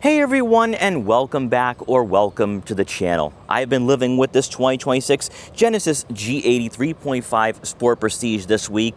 Hey everyone, and welcome back or welcome to the channel. I've been living with this 2026 Genesis G80 3.5 Sport Prestige this week,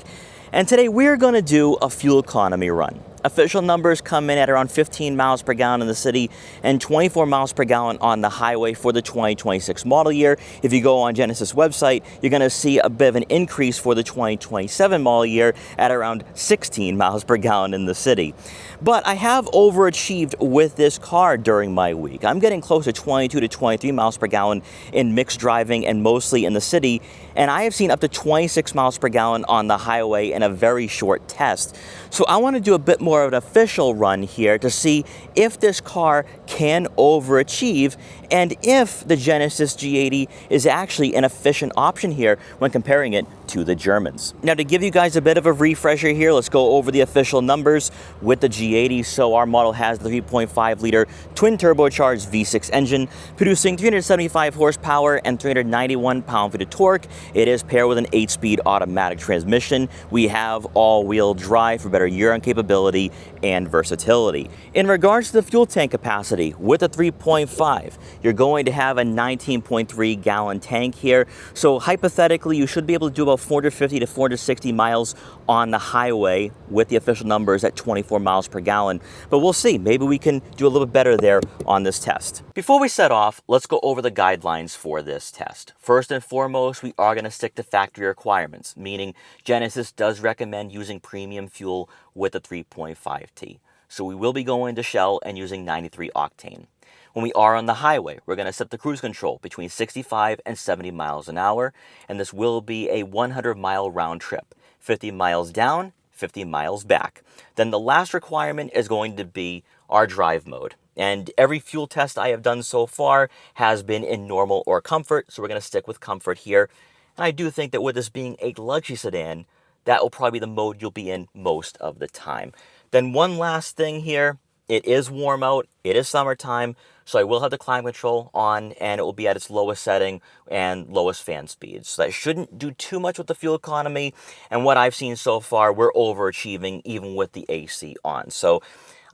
and today we're going to do a fuel economy run. Official numbers come in at around 15 miles per gallon in the city and 24 miles per gallon on the highway for the 2026 model year. If you go on Genesis website, you're going to see a bit of an increase for the 2027 model year at around 16 miles per gallon in the city. But I have overachieved with this car during my week. I'm getting close to 22 to 23 miles per gallon in mixed driving and mostly in the city, and I have seen up to 26 miles per gallon on the highway in a very short test. So I want to do a bit more of an official run here to see if this car can overachieve and if the Genesis G80 is actually an efficient option here when comparing it to the Germans. Now, to give you guys a bit of a refresher here, let's go over the official numbers with the G80. So our model has the 3.5 liter twin turbocharged V6 engine producing 375 horsepower and 391 pound-feet of torque. It is paired with an 8-speed automatic transmission. We have all-wheel drive for better year-round capability and versatility. In regards to the fuel tank capacity, with the 3.5, you're going to have a 19.3 gallon tank here. So hypothetically, you should be able to do about 450 to 460 miles on the highway with the official numbers at 24 miles per gallon. But we'll see, maybe we can do a little bit better there on this test. Before we set off, let's go over the guidelines for this test. First and foremost, we are going to stick to factory requirements, meaning Genesis does recommend using premium fuel with the 3.5T. So we will be going to Shell and using 93 octane. When we are on the highway, we're going to set the cruise control between 65 and 70 miles an hour, and this will be a 100-mile round trip, 50 miles down, 50 miles back. Then the last requirement is going to be our drive mode. And every fuel test I have done so far has been in normal or comfort, so we're going to stick with comfort here. And I do think that with this being a luxury sedan, that will probably be the mode you'll be in most of the time. Then one last thing here, it is warm out, it is summertime, so I will have the climate control on and it will be at its lowest setting and lowest fan speeds. So that shouldn't do too much with the fuel economy, and what I've seen so far, we're overachieving even with the AC on. So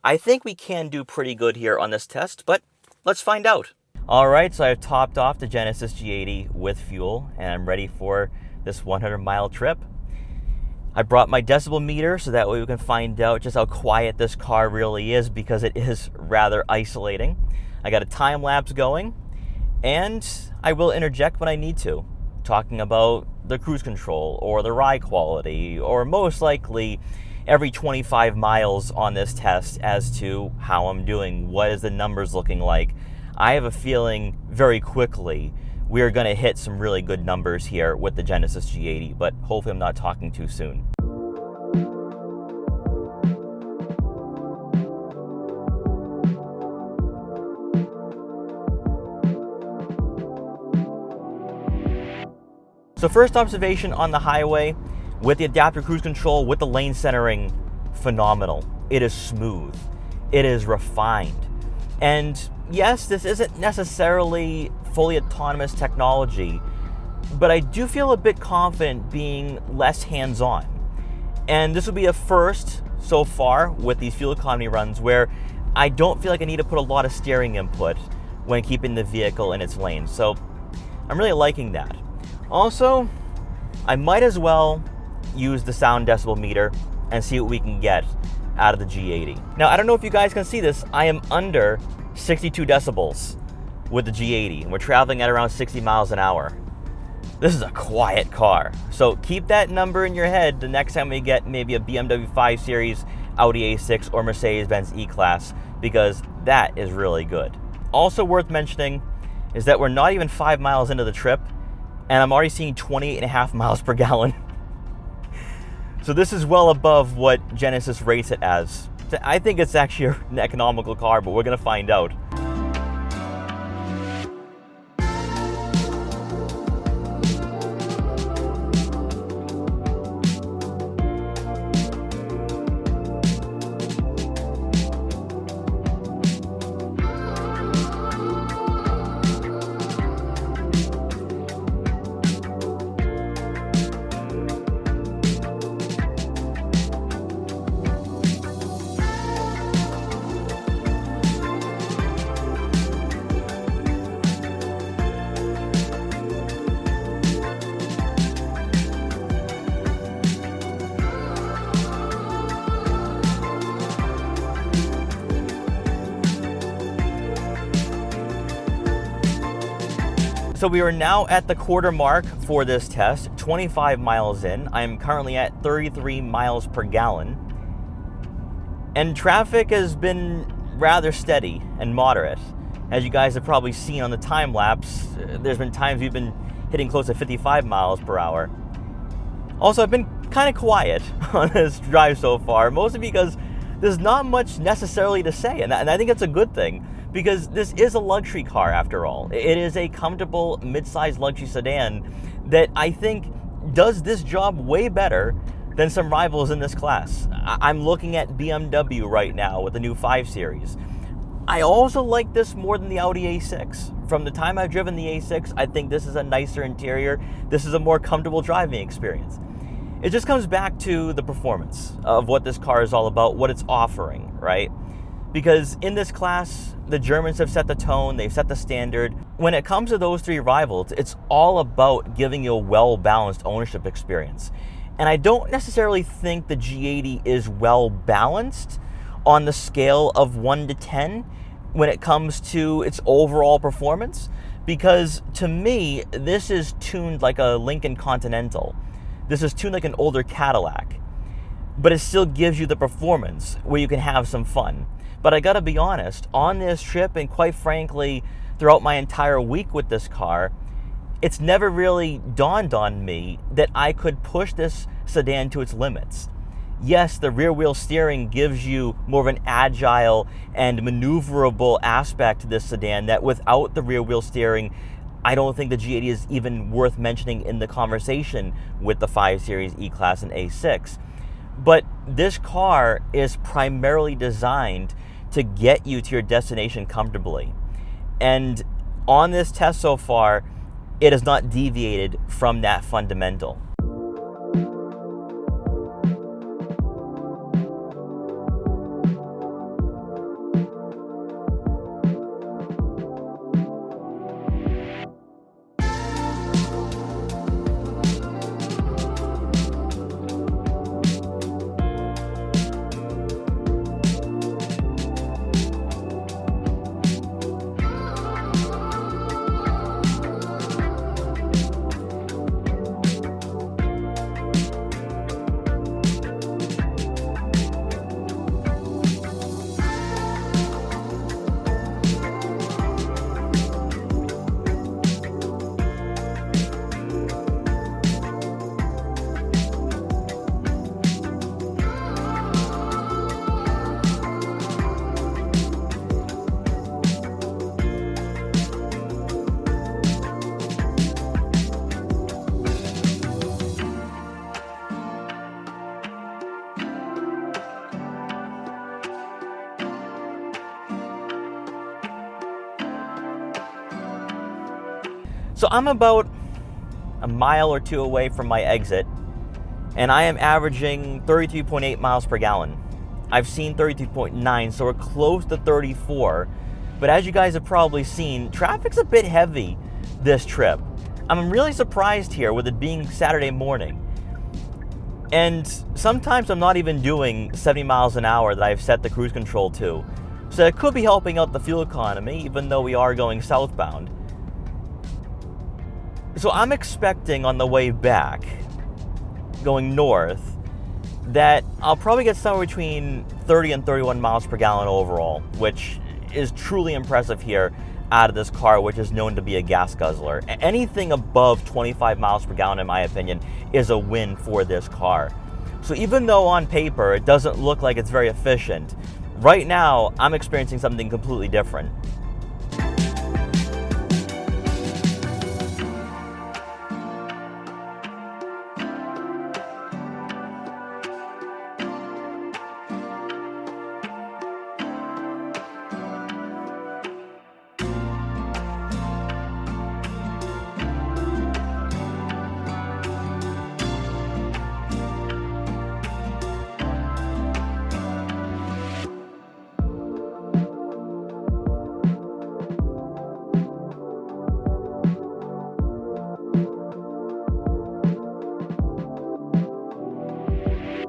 I think we can do pretty good here on this test, but let's find out. Alright, so I've topped off the Genesis G80 with fuel and I'm ready for this 100-mile trip. I brought my decibel meter so that way we can find out just how quiet this car really is, because it is rather isolating. I got a time lapse going, and I will interject when I need to, talking about the cruise control or the ride quality, or most likely every 25 miles on this test as to how I'm doing, what is the numbers looking like. I have a feeling very quickly we're going to hit some really good numbers here with the Genesis G80, but hopefully I'm not talking too soon. So first observation on the highway, with the adaptive cruise control, with the lane centering, phenomenal. It is smooth. It is refined. And yes, this isn't necessarily fully autonomous technology, but I do feel a bit confident being less hands-on. And this will be a first so far with these fuel economy runs where I don't feel like I need to put a lot of steering input when keeping the vehicle in its lane. So I'm really liking that. Also, I might as well use the sound decibel meter and see what we can get out of the G80. Now, I don't know if you guys can see this, I am under 62 decibels with the G80, and we're traveling at around 60 miles an hour. This is a quiet car, so keep that number in your head the next time we get maybe a BMW 5 Series, Audi A6, or Mercedes-Benz E-Class, because that is really good. Also worth mentioning is that we're not even 5 miles into the trip, and I'm already seeing 28.5 miles per gallon. So this is well above what Genesis rates it as. I think it's actually an economical car, but we're gonna find out. So we are now at the quarter mark for this test, 25 miles in. I am currently at 33 miles per gallon. And traffic has been rather steady and moderate. As you guys have probably seen on the time lapse, there's been times we've been hitting close to 55 miles per hour. Also, I've been kind of quiet on this drive so far, mostly because there's not much necessarily to say, and I think that's a good thing, because this is a luxury car after all. It is a comfortable mid-sized luxury sedan that I think does this job way better than some rivals in this class. I'm looking at BMW right now with the new 5 Series. I also like this more than the Audi A6. From the time I've driven the A6, I think this is a nicer interior. This is a more comfortable driving experience. It just comes back to the performance of what this car is all about, what it's offering, right? Because in this class, the Germans have set the tone, they've set the standard. When it comes to those 3 rivals, it's all about giving you a well-balanced ownership experience. And I don't necessarily think the G80 is well-balanced on the scale of 1 to 10 when it comes to its overall performance, because to me, this is tuned like a Lincoln Continental. This is tuned like an older Cadillac, but it still gives you the performance where you can have some fun. But I gotta be honest, on this trip, and quite frankly, throughout my entire week with this car, it's never really dawned on me that I could push this sedan to its limits. Yes, the rear wheel steering gives you more of an agile and maneuverable aspect to this sedan that without the rear wheel steering, I don't think the G80 is even worth mentioning in the conversation with the 5 Series, E-Class, and A6. But this car is primarily designed to get you to your destination comfortably. And on this test so far, it has not deviated from that fundamental. So I'm about a mile or 2 away from my exit, and I am averaging 33.8 miles per gallon. I've seen 33.9, so we're close to 34. But as you guys have probably seen, traffic's a bit heavy this trip. I'm really surprised here with it being Saturday morning. And sometimes I'm not even doing 70 miles an hour that I've set the cruise control to. So it could be helping out the fuel economy, even though we are going southbound. So I'm expecting on the way back, going north, that I'll probably get somewhere between 30 and 31 miles per gallon overall, which is truly impressive here out of this car, which is known to be a gas guzzler. Anything above 25 miles per gallon, in my opinion, is a win for this car. So even though on paper it doesn't look like it's very efficient, right now I'm experiencing something completely different.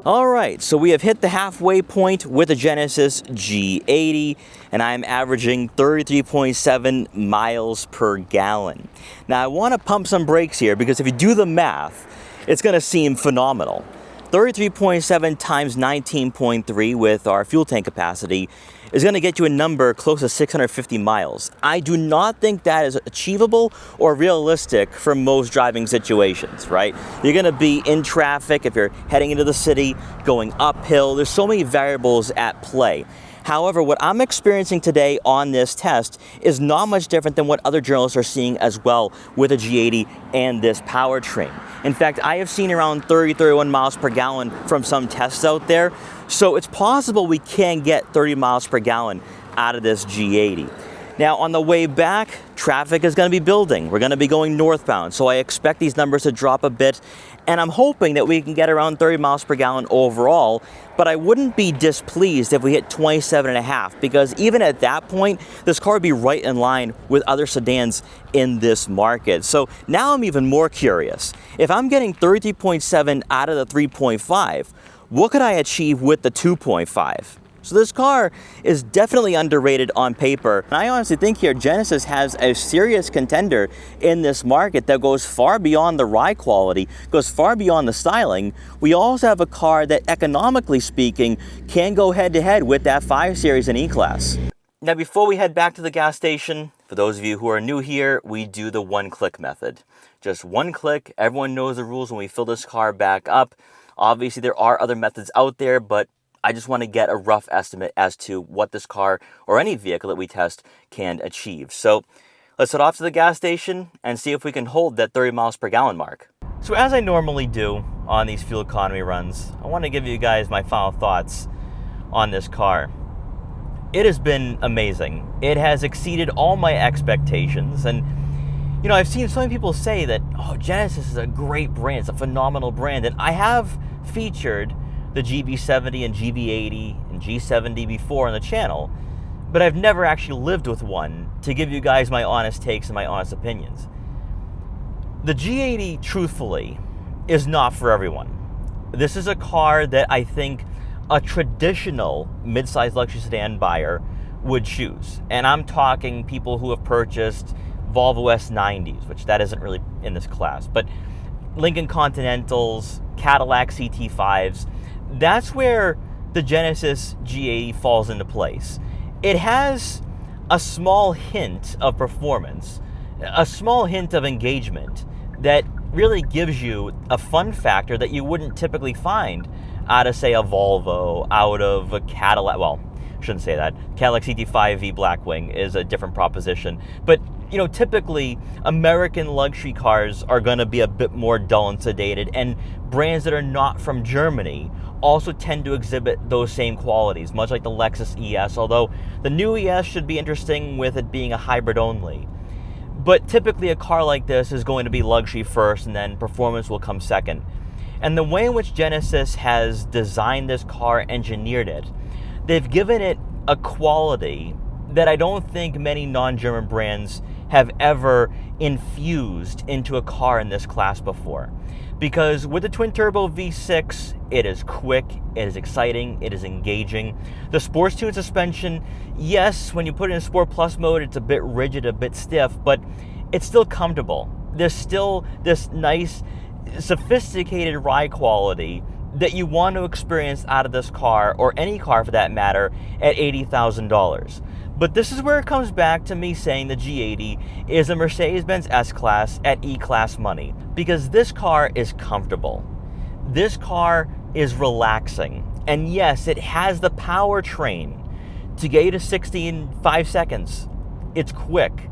All right, so we have hit the halfway point with the Genesis G80, and I'm averaging 33.7 miles per gallon. Now, I want to pump some brakes here because if you do the math, it's going to seem phenomenal. 33.7 times 19.3 with our fuel tank capacity is going to get you a number close to 650 miles. I do not think that is achievable or realistic for most driving situations, right? You're going to be in traffic if you're heading into the city, going uphill. There's so many variables at play. However, what I'm experiencing today on this test is not much different than what other journalists are seeing as well with a G80 and this powertrain. In fact, I have seen around 31 miles per gallon from some tests out there, so it's possible we can get 30 miles per gallon out of this G80. Now, on the way back, traffic is going to be building. We're going to be going northbound, so I expect these numbers to drop a bit, and I'm hoping that we can get around 30 miles per gallon overall, but I wouldn't be displeased if we hit 27.5, because even at that point, this car would be right in line with other sedans in this market. So now I'm even more curious. If I'm getting 33.7 out of the 3.5, what could I achieve with the 2.5? So this car is definitely underrated on paper. And I honestly think here Genesis has a serious contender in this market that goes far beyond the ride quality, goes far beyond the styling. We also have a car that, economically speaking, can go head-to-head with that 5 Series and E-Class. Now, before we head back to the gas station, for those of you who are new here, we do the one-click method. Just one click, everyone knows the rules when we fill this car back up. Obviously, there are other methods out there, but I just want to get a rough estimate as to what this car or any vehicle that we test can achieve. So let's head off to the gas station and see if we can hold that 30 miles per gallon mark. So as I normally do on these fuel economy runs, I want to give you guys my final thoughts on this car. It has been amazing. It has exceeded all my expectations. And, you know, I've seen so many people say that, oh, Genesis is a great brand. It's a phenomenal brand. And I have featured the GB70 and GB80 and G70 before on the channel, but I've never actually lived with one to give you guys my honest takes and my honest opinions. The G80, truthfully, is not for everyone. This is a car that I think a traditional mid-size luxury sedan buyer would choose. And I'm talking people who have purchased Volvo S90s, which that isn't really in this class, but Lincoln Continentals, Cadillac CT5s, that's where the Genesis G80 falls into place. It has a small hint of performance, a small hint of engagement that really gives you a fun factor that you wouldn't typically find out of, say, a Volvo, out of a Cadillac. Well, I shouldn't say that. Cadillac CT5V Blackwing is a different proposition. But, you know, typically American luxury cars are going to be a bit more dull and sedated, and brands that are not from Germany also tend to exhibit those same qualities, much like the Lexus ES, although the new ES should be interesting with it being a hybrid only. But typically a car like this is going to be luxury first, and then performance will come second. And the way in which Genesis has designed this car, engineered it, they've given it a quality that I don't think many non-German brands have ever infused into a car in this class before. Because with the twin-turbo V6, it is quick, it is exciting, it is engaging. The Sports Tune suspension, yes, when you put it in Sport Plus mode, it's a bit rigid, a bit stiff, but it's still comfortable. There's still this nice, sophisticated ride quality that you want to experience out of this car, or any car for that matter, at $80,000. But this is where it comes back to me saying the G80 is a Mercedes-Benz S-Class at E-Class money. Because this car is comfortable. This car is relaxing. And yes, it has the powertrain to get you to 60 in 5 seconds. It's quick.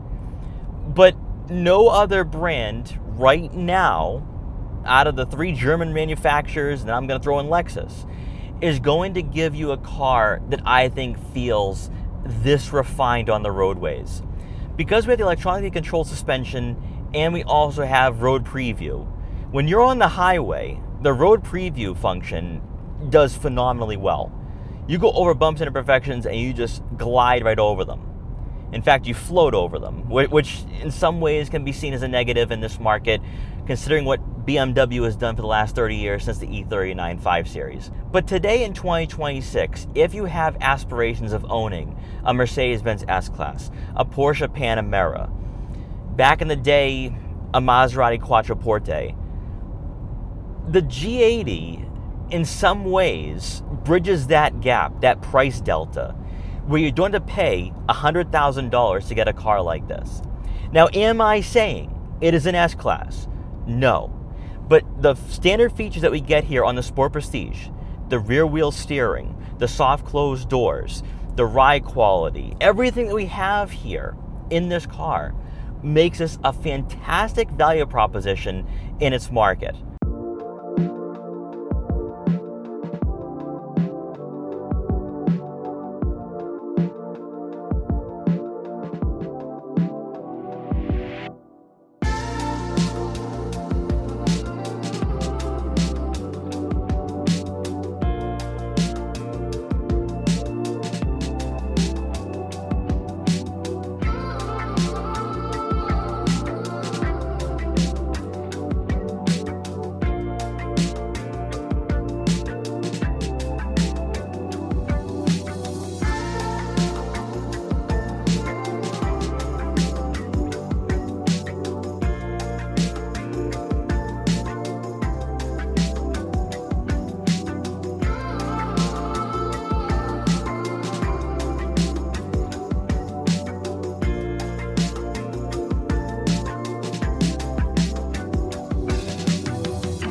But no other brand right now, out of the 3 German manufacturers, and I'm going to throw in Lexus, is going to give you a car that I think feels this refined on the roadways. Because we have the electronically controlled suspension and we also have road preview, when you're on the highway, the road preview function does phenomenally well. You go over bumps and imperfections and you just glide right over them. In fact, you float over them, which in some ways can be seen as a negative in this market, considering what BMW has done for the last 30 years since the E39 5 Series. But today in 2026, if you have aspirations of owning a Mercedes-Benz S-Class, a Porsche Panamera, back in the day, a Maserati Quattroporte, the G80 in some ways bridges that gap, that price delta, where you're going to pay $100,000 to get a car like this. Now, am I saying it is an S-Class? No. But the standard features that we get here on the Sport Prestige, the rear wheel steering, the soft closed doors, the ride quality, everything that we have here in this car makes this a fantastic value proposition in its market.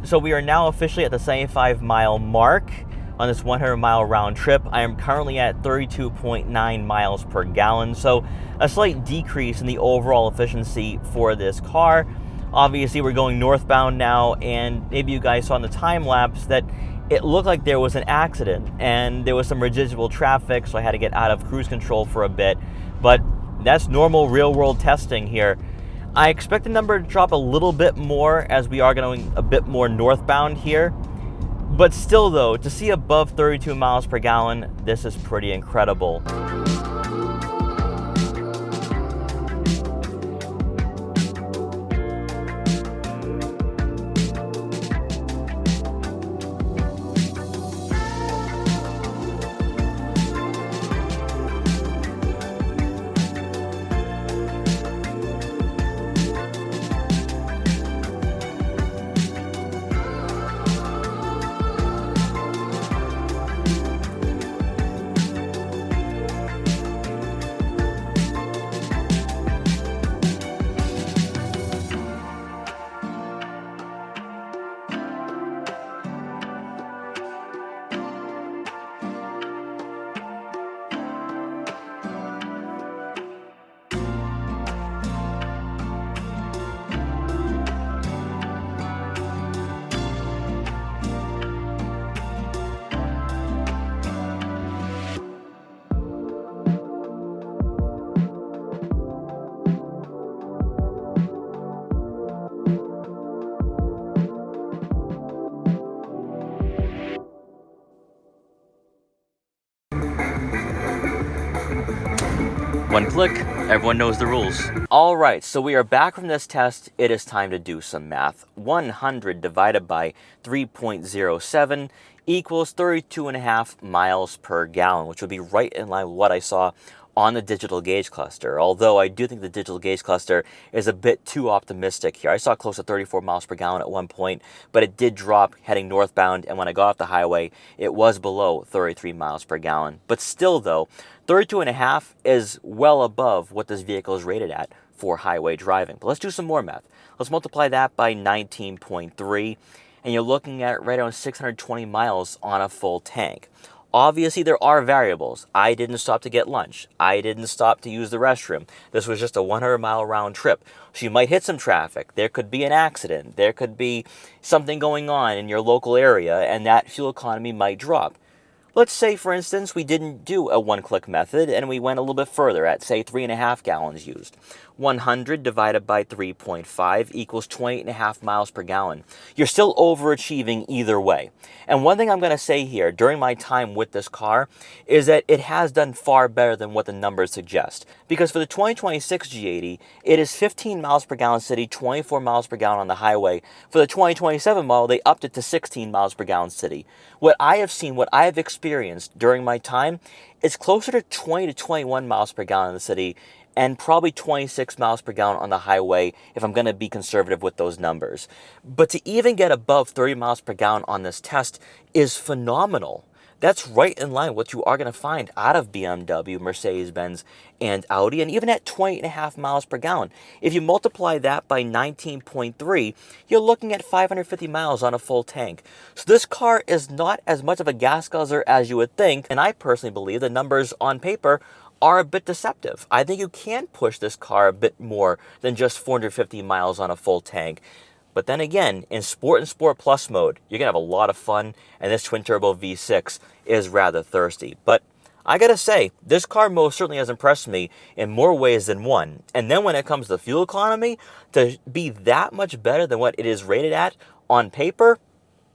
So we are now officially at the 75-mile mark on this 100-mile round trip. I am currently at 32.9 miles per gallon, so a slight decrease in the overall efficiency for this car. Obviously, we're going northbound now, and maybe you guys saw in the time lapse that it looked like there was an accident and there was some residual traffic, so I had to get out of cruise control for a bit. But that's normal real-world testing here. I expect the number to drop a little bit more as we are going a bit more northbound here. But still though, to see above 32 miles per gallon, this is pretty incredible. One click, everyone knows the rules. All right, so we are back from this test. It is time to do some math. 100 divided by 3.07 equals 32.5 miles per gallon, which would be right in line with what I saw on the digital gauge cluster. Although I do think the digital gauge cluster is a bit too optimistic here. I saw close to 34 miles per gallon at one point, but it did drop heading northbound, and when I got off the highway, it was below 33 miles per gallon. But still though, 32.5 is well above what this vehicle is rated at for highway driving. But let's do some more math. Let's multiply that by 19.3, and you're looking at right around 620 miles on a full tank. Obviously, there are variables. I didn't stop to get lunch. I didn't stop to use the restroom. This was just a 100-mile round trip. So you might hit some traffic. There could be an accident. There could be something going on in your local area, and that fuel economy might drop. Let's say, for instance, we didn't do a one-click method and we went a little bit further at, say, 3.5 gallons used. 100 divided by 3.5 equals 28.5 miles per gallon. You're still overachieving either way. And one thing I'm going to say here, during my time with this car, is that it has done far better than what the numbers suggest. Because for the 2026 G80, it is 15 miles per gallon city, 24 miles per gallon on the highway. For the 2027 model, they upped it to 16 miles per gallon city. What I have seen, what I have experienced during my time, is closer to 20 to 21 miles per gallon in the city, and probably 26 miles per gallon on the highway if I'm going to be conservative with those numbers. But to even get above 30 miles per gallon on this test is phenomenal. That's right in line with what you are going to find out of BMW, Mercedes-Benz, and Audi, and even at 20.5 miles per gallon. If you multiply that by 19.3, you're looking at 550 miles on a full tank. So this car is not as much of a gas guzzler as you would think, and I personally believe the numbers on paper are a bit deceptive. I think you can push this car a bit more than just 450 miles on a full tank. But then again, in Sport and Sport Plus mode, you're going to have a lot of fun, and this twin-turbo V6 is rather thirsty. But I gotta say, this car most certainly has impressed me in more ways than one. And then when it comes to fuel economy, to be that much better than what it is rated at on paper,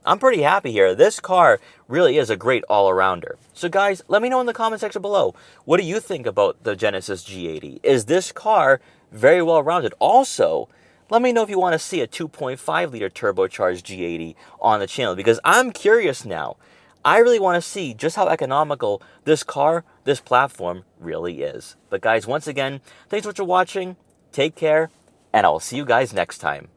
I'm pretty happy here. This car really is a great all-arounder. So guys, let me know in the comment section below. What do you think about the Genesis G80? Is this car very well-rounded? Also, let me know if you want to see a 2.5-liter turbocharged G80 on the channel, because I'm curious now. I really want to see just how economical this car, this platform really is. But guys, once again, thanks so much for watching. Take care, and I will see you guys next time.